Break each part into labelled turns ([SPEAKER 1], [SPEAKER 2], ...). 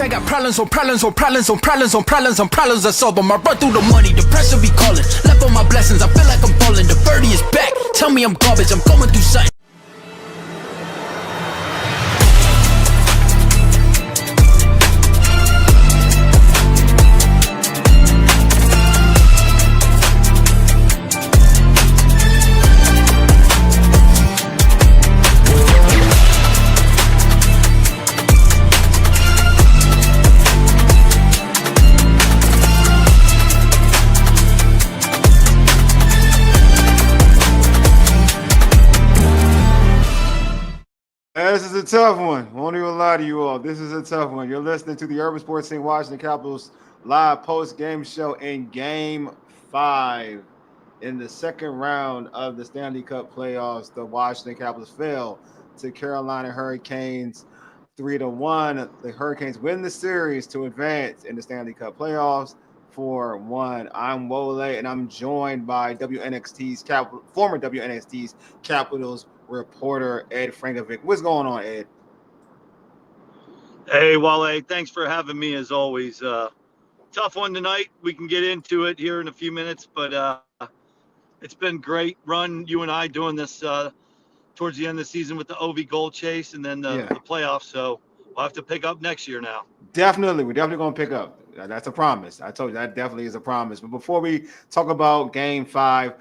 [SPEAKER 1] I got problems on problems on problems on problems on problems on problems. I solve them. I run through the money, the pressure be calling. Left on my blessings, I feel like I'm falling. The birdie is back. Tell me I'm garbage, I'm going through something.
[SPEAKER 2] This is a tough one. Won't even lie to you all. This is a tough one. You're listening to the Urban Sports Scene Washington Capitals live post-game show in Game 5. In the second round of the Stanley Cup Playoffs, the Washington Capitals fell to Carolina Hurricanes 3-1. The Hurricanes win the series to advance in the Stanley Cup Playoffs 4-1. I'm Wole, and I'm joined by former WNST's Capitals reporter Ed Frankovic. What's going on, Ed?
[SPEAKER 3] Hey, Wale, thanks for having me as always. Tough one tonight. We can get into it here in a few minutes, but it's been great run, you and I doing this towards the end of the season with the OV goal chase and then the playoffs. So we'll have to pick up next year now. Definitely.
[SPEAKER 2] We're definitely going to pick up. That's a promise. I told you that definitely is a promise. But before we talk about Game 5,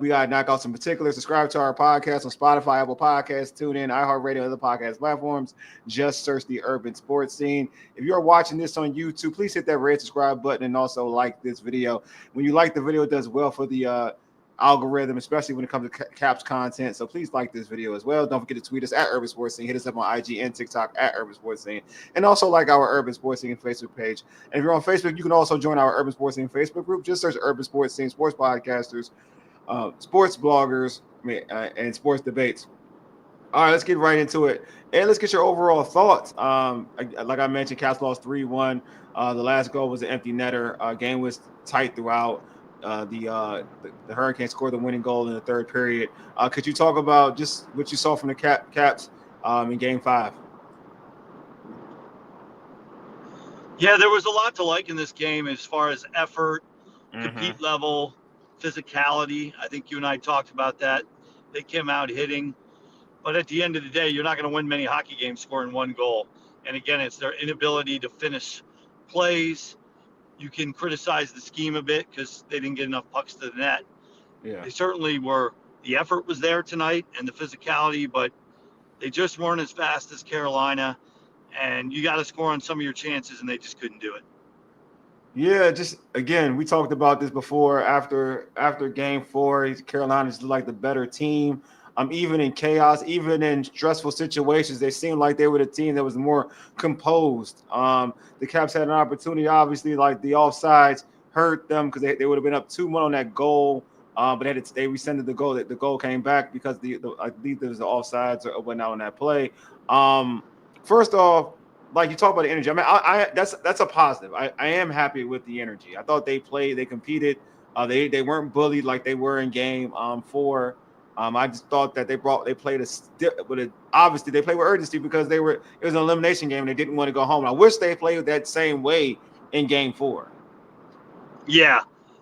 [SPEAKER 2] we got to knock out some particulars. Subscribe to our podcast on Spotify, Apple Podcasts, TuneIn, iHeartRadio, other podcast platforms. Just search the Urban Sports Scene. If you're watching this on YouTube, please hit that red subscribe button and also like this video. When you like the video, it does well for the algorithm, especially when it comes to Caps content. So please like this video as well. Don't forget to tweet us at Urban Sports Scene. Hit us up on IG and TikTok at Urban Sports Scene. And also like our Urban Sports Scene Facebook page. And if you're on Facebook, you can also join our Urban Sports Scene Facebook group. Just search Urban Sports Scene, sports podcasters, sports bloggers, and sports debates. All right, let's get right into it. And let's get your overall thoughts. Like I mentioned, Caps lost 3-1. The last goal was an empty netter. Game was tight throughout. The Hurricanes scored the winning goal in the third period. Could you talk about just what you saw from the Caps in Game 5?
[SPEAKER 3] Yeah, there was a lot to like in this game as far as effort, compete level, physicality. I think you and I talked about that. They came out hitting. But at the end of the day, you're not going to win many hockey games scoring one goal. And again, it's their inability to finish plays. You can criticize the scheme a bit because they didn't get enough pucks to the net. Yeah. They certainly were. The effort was there tonight and the physicality, but they just weren't as fast as Carolina. And you got to score on some of your chances, and they just couldn't do it.
[SPEAKER 2] Yeah, just again, we talked about this before. After Game 4, Carolina's like the better team. Even in chaos, even in stressful situations, they seemed like they were the team that was more composed. The Caps had an opportunity, obviously, like the offsides hurt them because they would have been up 2-1 on that goal, but they rescinded the goal. The goal came back because I believe there was the offsides or whatnot on that play. First off, like you talk about the energy. I mean, that's a positive. I am happy with the energy. I thought they played, they competed. They weren't bullied like they were in Game 4. I just thought that they played obviously they played with urgency because it was an elimination game and they didn't want to go home. I wish they played that same way in Game 4.
[SPEAKER 3] Yeah,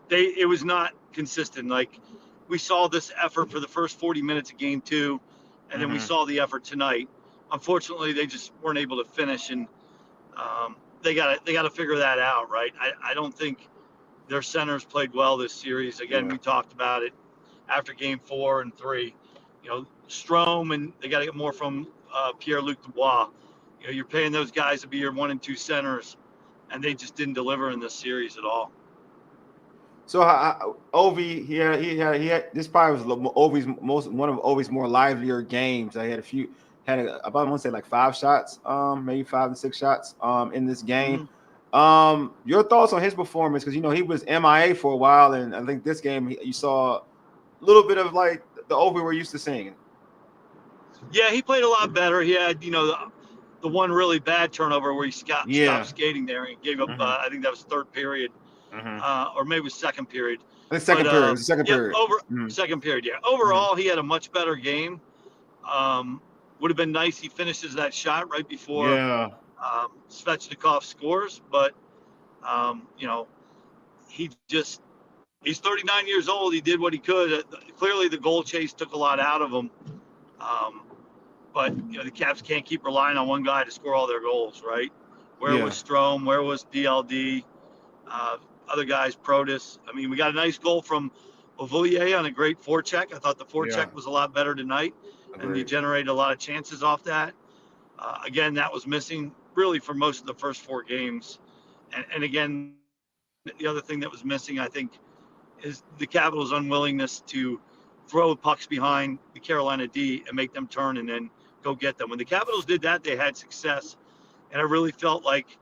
[SPEAKER 3] it was not consistent. Like we saw this effort for the first 40 minutes of Game 2, and then we saw the effort tonight. Unfortunately, they just weren't able to finish, and they got to figure that out, right? I don't think their centers played well this series. Again, we talked about it. After Game 4 and 3, Strome, and they got to get more from Pierre-Luc Dubois. You're paying those guys to be your 1 and 2 centers, and they just didn't deliver in this series at all.
[SPEAKER 2] So Ovi, he had this probably was one of Ovi's more livelier games. I had I want to say like 5 shots, maybe 5 to 6 shots in this game. Your thoughts on his performance? Because he was MIA for a while, and I think this game you saw a little bit of like the Ovi we're used to seeing.
[SPEAKER 3] Yeah, he played a lot better. He had, the one really bad turnover where he stopped skating there and gave up. I think that was third period, or maybe it was second period.
[SPEAKER 2] Second period. It was the second period.
[SPEAKER 3] Second period. Yeah. Overall, he had a much better game. Would have been nice. He finishes that shot right before Svechnikov scores, but he's 39 years old. He did what he could. Clearly, the goal chase took a lot out of him. But the Caps can't keep relying on one guy to score all their goals, right? Where was Strome? Where was DLD? Other guys, Protus. I mean, we got a nice goal from Beauvillier on a great forecheck. I thought the forecheck was a lot better tonight, and he generated a lot of chances off that. Again, that was missing really for most of the first 4 games. And again, the other thing that was missing, I think, is the Capitals' unwillingness to throw pucks behind the Carolina D and make them turn and then go get them. When the Capitals did that, they had success. And I really felt like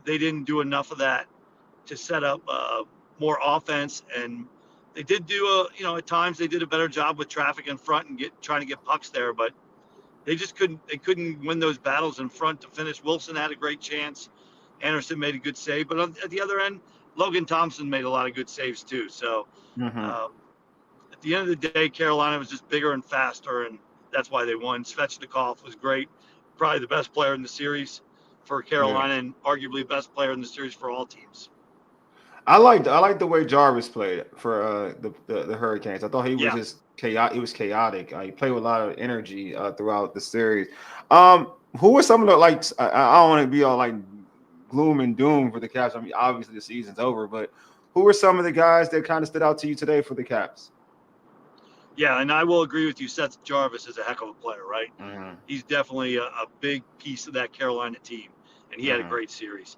[SPEAKER 3] they didn't do enough of that to set up more offense. And they did do at times they did a better job with traffic in front and trying to get pucks there, but they just couldn't win those battles in front to finish. Wilson had a great chance. Anderson made a good save, but at the other end, Logan Thompson made a lot of good saves too. So at the end of the day, Carolina was just bigger and faster, and that's why they won. Svechnikov was great, probably the best player in the series for Carolina, and arguably the best player in the series for all teams.
[SPEAKER 2] I liked the way Jarvis played for the Hurricanes. I thought he was just chaotic. He was chaotic. He played with a lot of energy throughout the series. Who were some of the I don't want to be all gloom and doom for the Caps. I mean, obviously the season's over, but who were some of the guys that kind of stood out to you today for the Caps?
[SPEAKER 3] Yeah, and I will agree with you. Seth Jarvis is a heck of a player, right? He's definitely a big piece of that Carolina team, and he had a great series.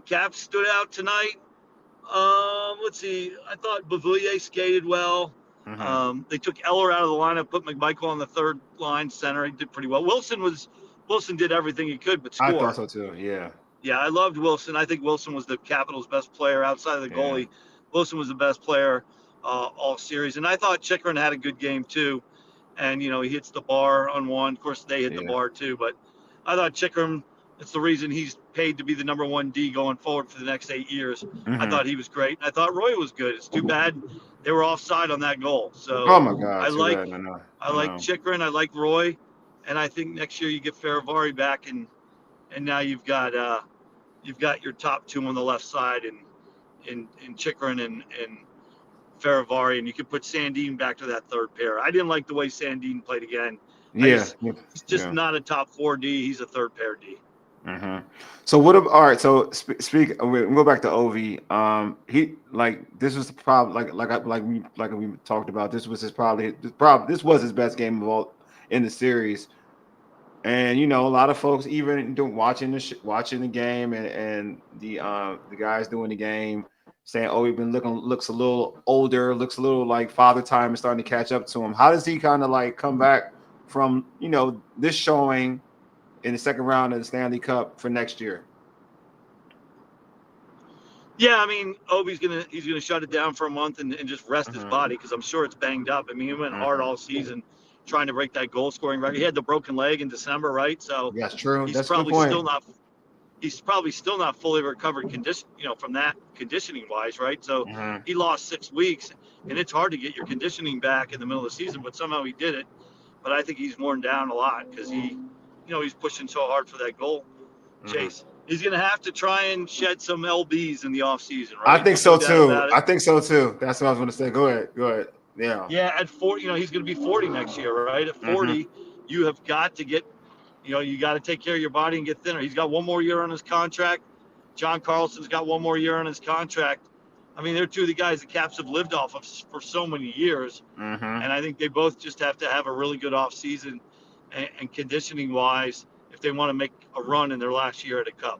[SPEAKER 3] Caps stood out tonight. Let's see. I thought Beauvillier skated well. They took Eller out of the lineup, put McMichael on the third line center. He did pretty well. Wilson did everything he could but score.
[SPEAKER 2] I thought so too. Yeah.
[SPEAKER 3] Yeah, I loved Wilson. I think Wilson was the Capitals' best player outside of the goalie. Yeah. Wilson was the best player all series. And I thought Chychrun had a good game too. And, he hits the bar on one. Of course, they hit the bar too. But I thought Chychrun, it's the reason he's paid to be the number 1 D going forward for the next 8 years. I thought he was great. I thought Roy was good. It's too bad they were offside on that goal. So
[SPEAKER 2] oh my God,
[SPEAKER 3] I like Chychrun. I like Roy. And I think next year you get Faravari back, and now you've got your top 2 on the left side in Chychrun and Faravari, and you could put Sandin back to that third pair. I didn't like the way Sandin played again. He's just not a top 4 D. He's a third pair D.
[SPEAKER 2] So all right. So we'll go back to Ovi. This was the problem. Like we talked about. This was This was his best game of all in the series. And a lot of folks even watching the game and the guys doing the game saying, "Oh, he's been looks a little older, looks a little like father time is starting to catch up to him." How does he kind of come back from this showing in the second round of the Stanley Cup for next year?
[SPEAKER 3] Yeah, I mean, Ovi's he's gonna shut it down for a month and just rest his body, because I'm sure it's banged up. I mean, he went hard all season trying to break that goal scoring record. He had the broken leg in December, right? So
[SPEAKER 2] that's true.
[SPEAKER 3] He's probably still not fully recovered from that conditioning wise, right? So he lost 6 weeks, and it's hard to get your conditioning back in the middle of the season, but somehow he did it. But I think he's worn down a lot because he's pushing so hard for that goal chase. He's going to have to try and shed some LBs in the offseason, right?
[SPEAKER 2] I think so too. That's what I was going to say. Go ahead. Yeah.
[SPEAKER 3] Yeah, at 40, he's going to be 40 next year, right? At 40, you have got to get, you got to take care of your body and get thinner. He's got 1 more year on his contract. John Carlson's got 1 more year on his contract. I mean, they're 2 of the guys the Caps have lived off of for so many years. And I think they both just have to have a really good offseason and conditioning-wise if they want to make a run in their last year at a Cup.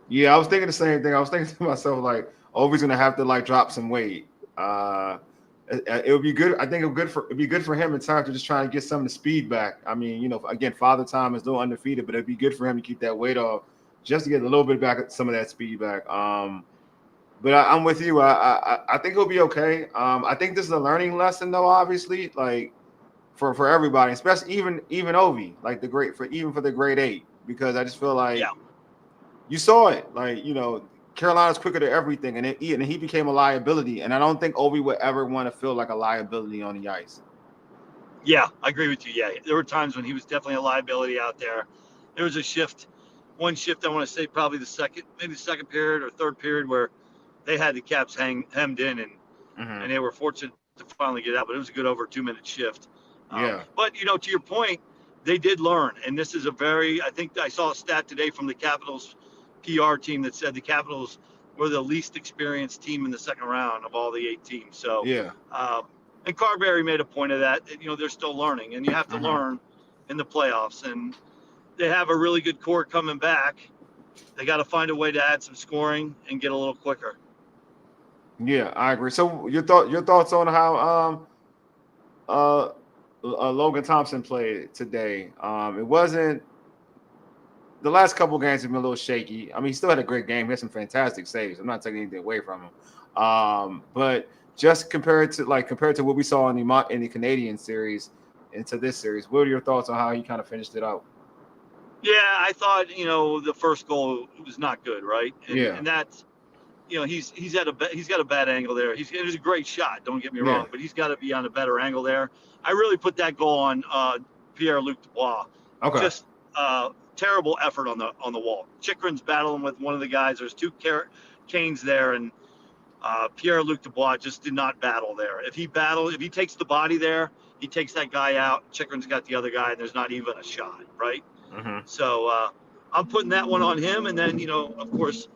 [SPEAKER 2] Yeah, I was thinking the same thing. I was thinking to myself, Ovi's going to have to, drop some weight. It would be good. I think it'd be good for him in time to just try and get some of the speed back. I mean, again, Father Time is still undefeated, but it'd be good for him to keep that weight off just to get a little bit back, some of that speed back. But I'm with you. I think he'll be okay. I think this is a learning lesson, though. Obviously, for everybody, especially even Ovi, for the grade 8, because I just feel like you saw it, Carolina's quicker to everything, and he became a liability. And I don't think Ovi would ever want to feel like a liability on the ice.
[SPEAKER 3] Yeah, I agree with you. Yeah, there were times when he was definitely a liability out there. There was a shift one shift, I want to say probably the second period or third period, where they had the Caps hemmed in, and they were fortunate to finally get out. But it was a good over 2-minute shift. But to your point, they did learn, and this is I think I saw a stat today from the Capitals PR team that said the Capitals were the least experienced team in the second round of all the 8 teams. So and Carberry made a point of that. They're still learning, and you have to learn in the playoffs. And they have a really good core coming back. They got to find a way to add some scoring and get a little quicker.
[SPEAKER 2] Yeah, I agree. So your thoughts on how Logan Thompson played today? It wasn't the last couple of games have been a little shaky. I mean, he still had a great game. He had some fantastic saves. I'm not taking anything away from him. But just compared to what we saw in the Canadian series into this series, what are your thoughts on how he kind of finished it out?
[SPEAKER 3] Yeah, I thought the first goal was not good, right? And that's he's got a bad angle there. It was a great shot. Don't get me wrong, but he's got to be on a better angle there. I really put that goal on Pierre-Luc Dubois.
[SPEAKER 2] Okay.
[SPEAKER 3] Just terrible effort on the wall. Chychrun's battling with one of the guys. There's 2 Canes there, and Pierre-Luc Dubois just did not battle there. If he takes the body there, he takes that guy out. Chychrun's got the other guy, and there's not even a shot, right? So I'm putting that one on him, and then of course,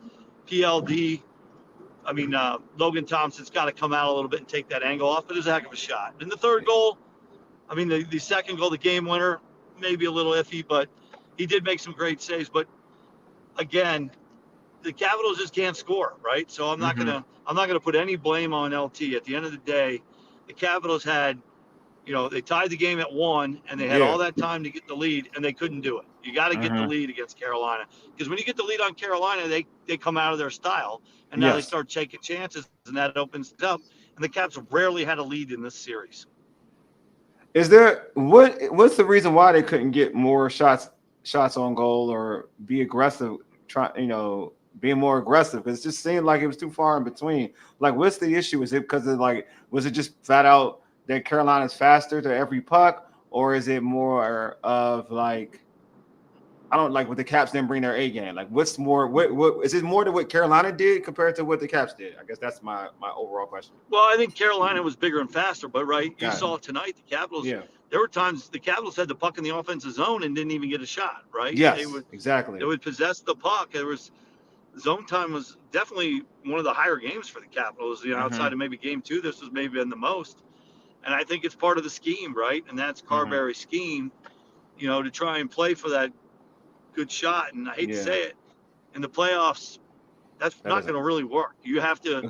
[SPEAKER 3] Logan Thompson's got to come out a little bit and take that angle off, but it was a heck of a shot. And the third goal, the second goal, the game winner, maybe a little iffy, but he did make some great saves. But again, the Capitals just can't score, right? So I'm not gonna put any blame on LT. At the end of the day, the Capitals had, they tied the game at 1, and they had all that time to get the lead, and they couldn't do it. You got to get the lead against Carolina, because when you get the lead on Carolina, they come out of their style, and now they start taking chances, and that opens it up. And the Caps rarely had a lead in this series.
[SPEAKER 2] Is there what's the reason why they couldn't get more shots on goal or be aggressive? Being more aggressive, because it just seemed like it was too far in between. Like, what's the issue? Is it because of was it just flat out that Carolina's faster to every puck, or is it more of with the Caps didn't bring their A game? Like, what's more? What is it more to what Carolina did compared to what the Caps did? I guess that's my overall question.
[SPEAKER 3] Well, I think Carolina was bigger and faster, but you saw tonight the Capitals. Yeah. There were times the Capitals had the puck in the offensive zone and didn't even get a shot. Right?
[SPEAKER 2] Yes, exactly.
[SPEAKER 3] They would possess the puck. Zone time was definitely one of the higher games for the Capitals. Outside of maybe game 2, this was maybe been the most. And I think it's part of the scheme, right? And that's Carberry's scheme, to try and play for that good shot. And I hate to say it, in the playoffs, that's not going to really work. You have to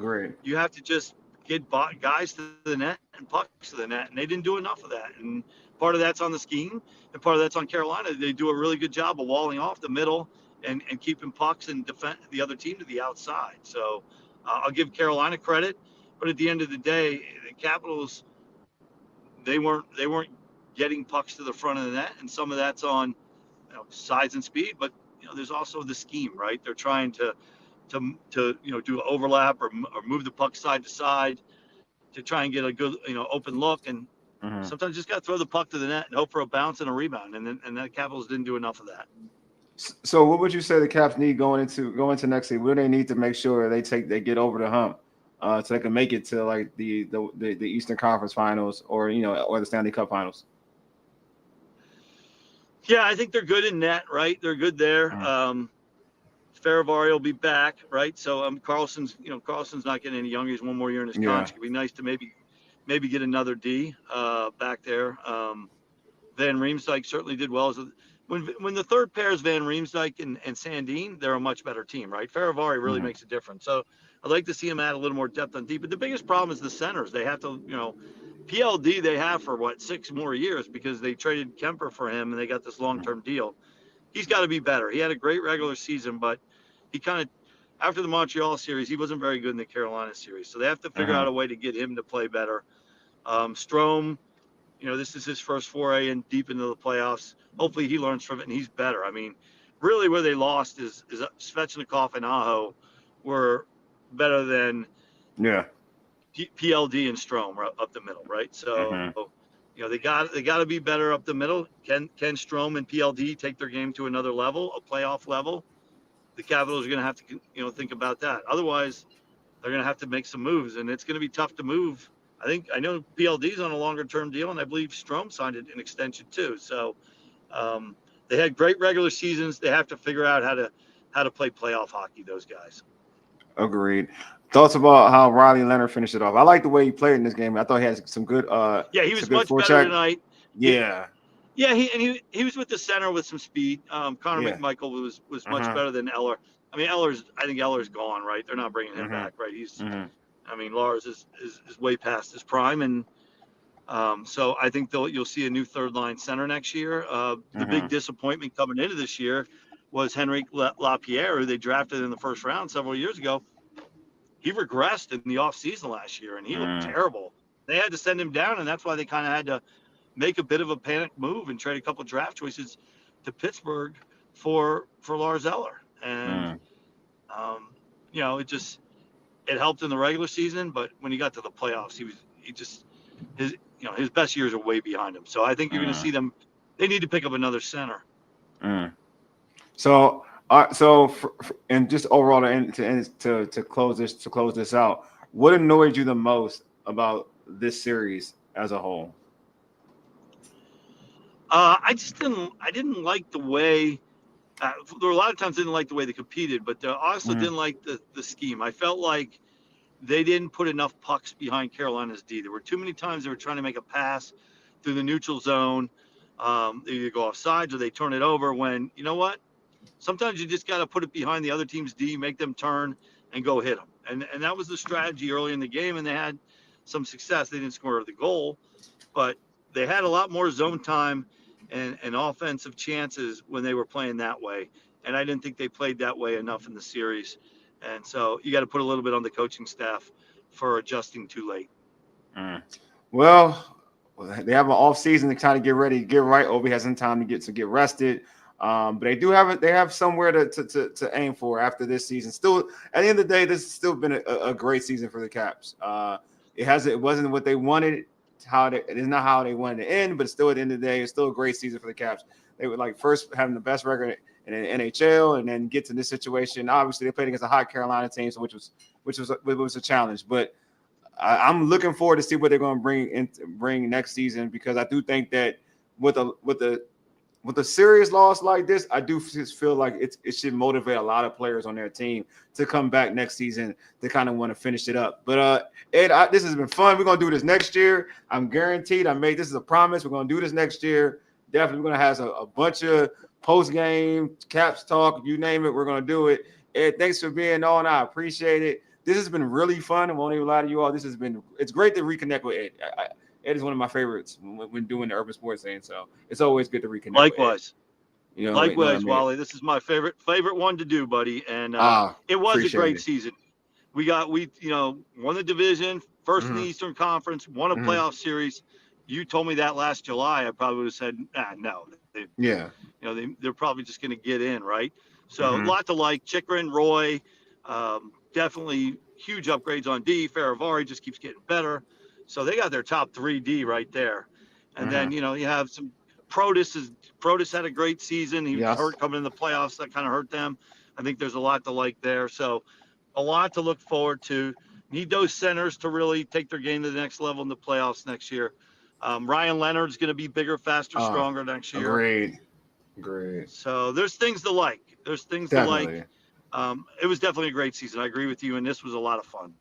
[SPEAKER 3] just get guys to the net and pucks to the net, and they didn't do enough of that. And part of that's on the scheme, and part of that's on Carolina. They do a really good job of walling off the middle and keeping pucks and defend the other team to the outside. So I'll give Carolina credit, but at the end of the day, the Capitals, they weren't getting pucks to the front of the net, and some of that's on size and speed, but there's also the scheme, right? They're trying to do overlap or move the puck side to side to try and get a good open look, and sometimes just got to throw the puck to the net and hope for a bounce and a rebound, and the Capitals didn't do enough of that.
[SPEAKER 2] So what would you say the Caps need going into next season? What do they need to make sure they get over the hump so they can make it to like the Eastern Conference Finals or the Stanley Cup Finals?
[SPEAKER 3] Yeah, I think they're good in net, right? They're good there. Faravari will be back, right? So Carlson's not getting any younger. He's one more year in his contract. It'd be nice to maybe get another D back there. Van Riemsdyk certainly did well. When the third pair is Van Riemsdyk and Sandin, they're a much better team, right? Faravari really makes a difference. So I'd like to see him add a little more depth on D. But the biggest problem is the centers. They have to, PLD they have for 6 more years because they traded Kemper for him and they got this long-term deal. He's got to be better. He had a great regular season, but he kind of, after the Montreal series, he wasn't very good in the Carolina series. So they have to figure out a way to get him to play better. Strome, this is his first foray in deep into the playoffs. Hopefully he learns from it and he's better. I mean, really where they lost is Svechnikov and Aho were better than PLD and Strome up the middle, right? So they got to be better up the middle. Can Strome and PLD take their game to another level, a playoff level? The Capitals are going to have to think about that. Otherwise, they're going to have to make some moves, and it's going to be tough to move. I know PLD's on a longer term deal, and I believe Strome signed an extension too. So they had great regular seasons. They have to figure out how to play playoff hockey, those guys.
[SPEAKER 2] Agreed. Thoughts about how Riley Leonard finished it off? I like the way he played in this game. I thought he had some good.
[SPEAKER 3] He was much better tonight.
[SPEAKER 2] Yeah.
[SPEAKER 3] He was with the center with some speed. Connor McMichael was much better than Eller. I think Eller's gone, right? They're not bringing him back, right? Lars is way past his prime, and so I think you'll see a new third line center next year. The big disappointment coming into this year was Henrik Lapierre, who they drafted in the first round several years ago. He regressed in the offseason last year, and he looked terrible. They had to send him down, and that's why they kind of had to make a bit of a panic move and trade a couple of draft choices to Pittsburgh for Lars Eller. And it helped in the regular season, but when he got to the playoffs, his best years are way behind him. So I think you're going to see them. They need to pick up another center.
[SPEAKER 2] So and just overall to close this out, what annoyed you the most about this series as a whole?
[SPEAKER 3] I didn't like the way. There were a lot of times I didn't like the way they competed, but I also didn't like the scheme. I felt like they didn't put enough pucks behind Carolina's D. There were too many times they were trying to make a pass through the neutral zone. They either go off sides or they turn it over when, you know what? Sometimes you just got to put it behind the other team's D, make them turn and go hit them. And that was the strategy early in the game, and they had some success. They didn't score the goal, but they had a lot more zone time and offensive chances when they were playing that way. And I didn't think they played that way enough in the series. And so you got to put a little bit on the coaching staff for adjusting too late.
[SPEAKER 2] Well, they have an off season to kind of get ready, get right. Obi has some time to get rested. But they have somewhere to aim for after this season. Still, at the end of the day, this has still been a great season for the Caps. It wasn't what they wanted. It is not how they wanted to end, but still at the end of the day, it's still a great season for the Caps. They were like first having the best record in the NHL, and then get to this situation. Obviously, they played against a hot Carolina team, so which was a challenge. But I'm looking forward to see what they're going to bring next season, because I do think that with a serious loss like this, I do just feel like it should motivate a lot of players on their team to come back next season to kind of want to finish it up. But Ed, this has been fun. We're going to do this next year. I'm guaranteed. This is a promise. We're going to do this next year. Definitely, we're going to have a bunch of post-game Caps talk. You name it, we're going to do it. Ed, thanks for being on. I appreciate it. This has been really fun. I won't even lie to you all. It's great to reconnect with Ed. Ed is one of my favorites when doing the Urban Sports thing, so it's always good to reconnect.
[SPEAKER 3] Likewise.
[SPEAKER 2] Likewise,
[SPEAKER 3] Wally. This is my favorite one to do, buddy. And it was a great season. We won the division, first in the Eastern Conference, won a playoff series. You told me that last July, I probably would have said, no. They're probably just going to get in, right? So a lot to like. Chychrun, Roy, definitely huge upgrades on D. Faravari just keeps getting better. So they got their top 3D right there. And then, you have some Protus had a great season. He was hurt coming in the playoffs. That kind of hurt them. I think there's a lot to like there. So a lot to look forward to. Need those centers to really take their game to the next level in the playoffs next year. Ryan Leonard's going to be bigger, faster, stronger next year.
[SPEAKER 2] Great.
[SPEAKER 3] So there's things to like. It was definitely a great season. I agree with you. And this was a lot of fun.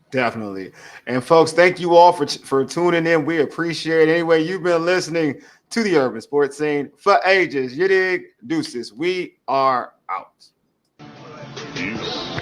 [SPEAKER 2] Definitely. And folks, thank you all for tuning in. We appreciate it. Anyway, you've been listening to the Urban Sports Scene for ages. You dig? Deuces. We are out.
[SPEAKER 4] Peace.